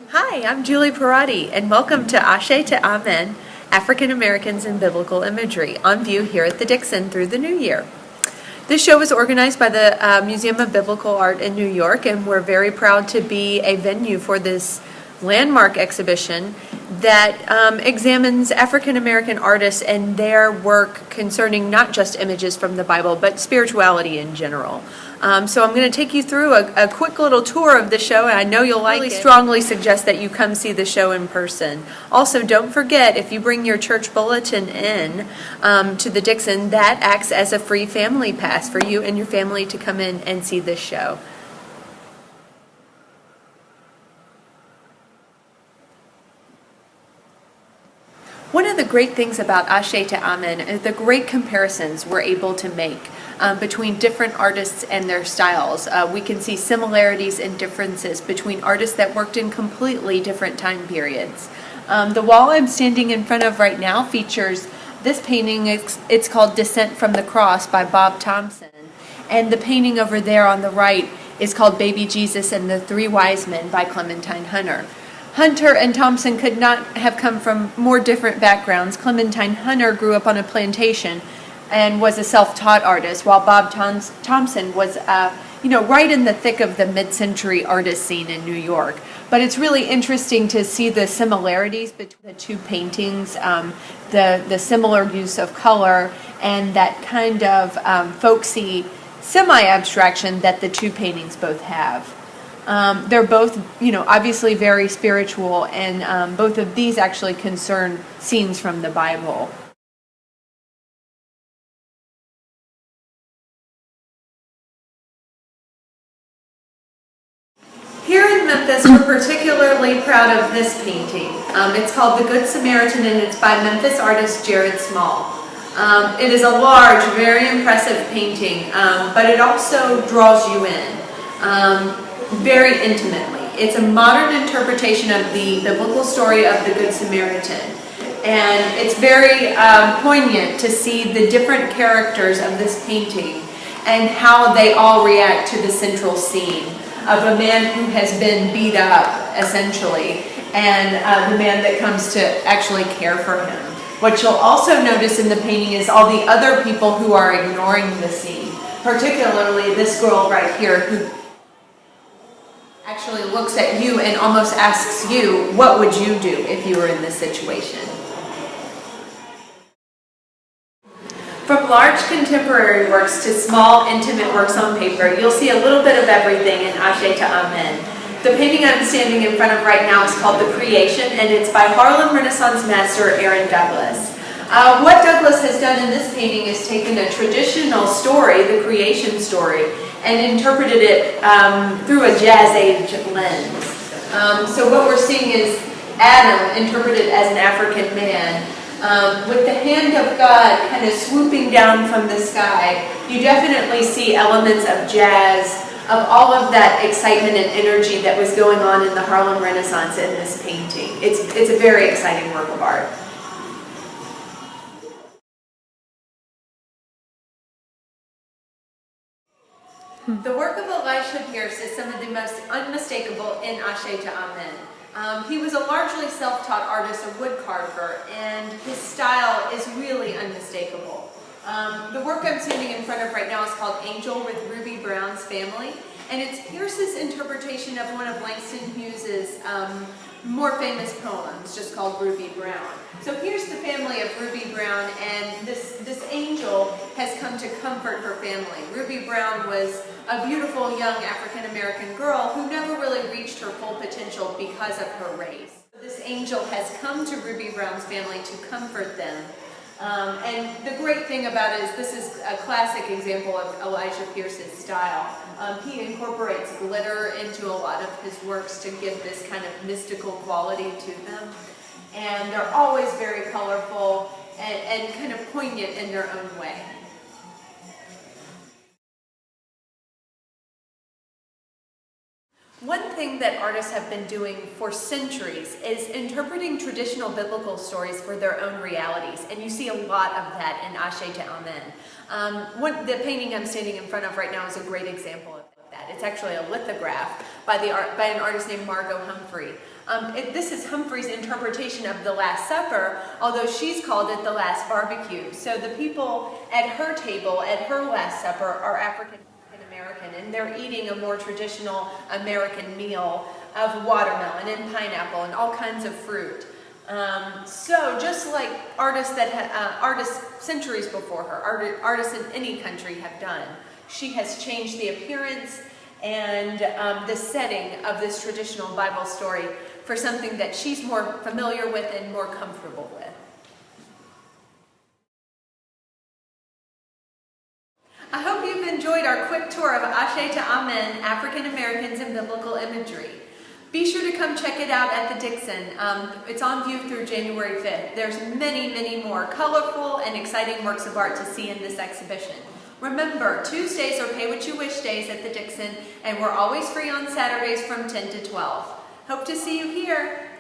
Hi, I'm Julie Perotti, and welcome to Ashe to Amen, African Americans in Biblical Imagery, on view here at the Dixon through the new year. This show was organized by the Museum of Biblical Art in New York, and we're very proud to be a venue for this landmark exhibition that examines African American artists and their work concerning not just images from the Bible, but spirituality in general. So I'm going to take you through a quick little tour of the show, and I know you'll like it. I really strongly suggest that you come see the show in person. Also, don't forget, if you bring your church bulletin in to the Dixon, that acts as a free family pass for you and your family to come in and see this show. One of the great things about Ashe to Amen is the great comparisons we're able to make between different artists and their styles. We can see similarities and differences between artists that worked in completely different time periods. The wall I'm standing in front of right now features this painting. It's called Descent from the Cross by Bob Thompson. And the painting over there on the right is called Baby Jesus and the Three Wise Men by Clementine Hunter. Hunter and Thompson could not have come from more different backgrounds. Clementine Hunter grew up on a plantation and was a self-taught artist, while Bob Thompson was, right in the thick of the mid-century artist scene in New York. But it's really interesting to see the similarities between the two paintings, the similar use of color, and that kind of folksy semi-abstraction that the two paintings both have. They're both, obviously very spiritual, and both of these actually concern scenes from the Bible. Here in Memphis, we're particularly proud of this painting. It's called the Good Samaritan, and it's by Memphis artist Jared Small. It is a large, very impressive painting, but it also draws you in. Very intimately. It's a modern interpretation of the biblical story of the Good Samaritan. And it's very poignant to see the different characters of this painting and how they all react to the central scene of a man who has been beat up, essentially, and the man that comes to actually care for him. What you'll also notice in the painting is all the other people who are ignoring the scene, particularly this girl right here who actually looks at you and almost asks you, what would you do if you were in this situation? From large contemporary works to small, intimate works on paper, you'll see a little bit of everything in Ashe to Amen. The painting I'm standing in front of right now is called The Creation, and it's by Harlem Renaissance master Aaron Douglas. What Douglas has done in this painting is taken a traditional story, the creation story, and interpreted it through a Jazz Age lens. So what we're seeing is Adam interpreted as an African man. With the hand of God kind of swooping down from the sky, you definitely see elements of jazz, of all of that excitement and energy that was going on in the Harlem Renaissance in this painting. It's a very exciting work of art. The work of Elisha Pierce is some of the most unmistakable in Ashe to Amen. He was a largely self-taught artist, a wood carver, and his style is really unmistakable. The work I'm standing in front of right now is called Angel with Ruby Brown's Family, and it's Pierce's interpretation of one of Langston Hughes's more famous poems, just called Ruby Brown. So here's the family of Ruby Brown, and this angel has come to comfort her family. Ruby Brown was a beautiful young African-American girl who never really reached her full potential because of her race. This angel has come to Ruby Brown's family to comfort them. And the great thing about it is this is a classic example of Elisha Pierce's style. He incorporates glitter into a lot of his works to give this kind of mystical quality to them. And they're always very colorful and kind of poignant in their own way. One thing that artists have been doing for centuries is interpreting traditional biblical stories for their own realities, and you see a lot of that in Ashe to Amen. The painting I'm standing in front of right now is a great example of that. that. It's actually a lithograph by an artist named Margot Humphrey. This is Humphrey's interpretation of the Last Supper, although she's called it the Last Barbecue. So the people at her table, at her Last Supper, are African American, and they're eating a more traditional American meal of watermelon and pineapple and all kinds of fruit. So just like artists centuries before her, artists in any country have done, she has changed the appearance and the setting of this traditional Bible story for something that she's more familiar with and more comfortable with. I hope you've enjoyed our quick tour of Ashe to Amen, African Americans in Biblical Imagery. Be sure to come check it out at the Dixon. It's on view through January 5th. There's many, many more colorful and exciting works of art to see in this exhibition. Remember, Tuesdays are Pay What You Wish days at the Dixon, and we're always free on Saturdays from 10 to 12. Hope to see you here.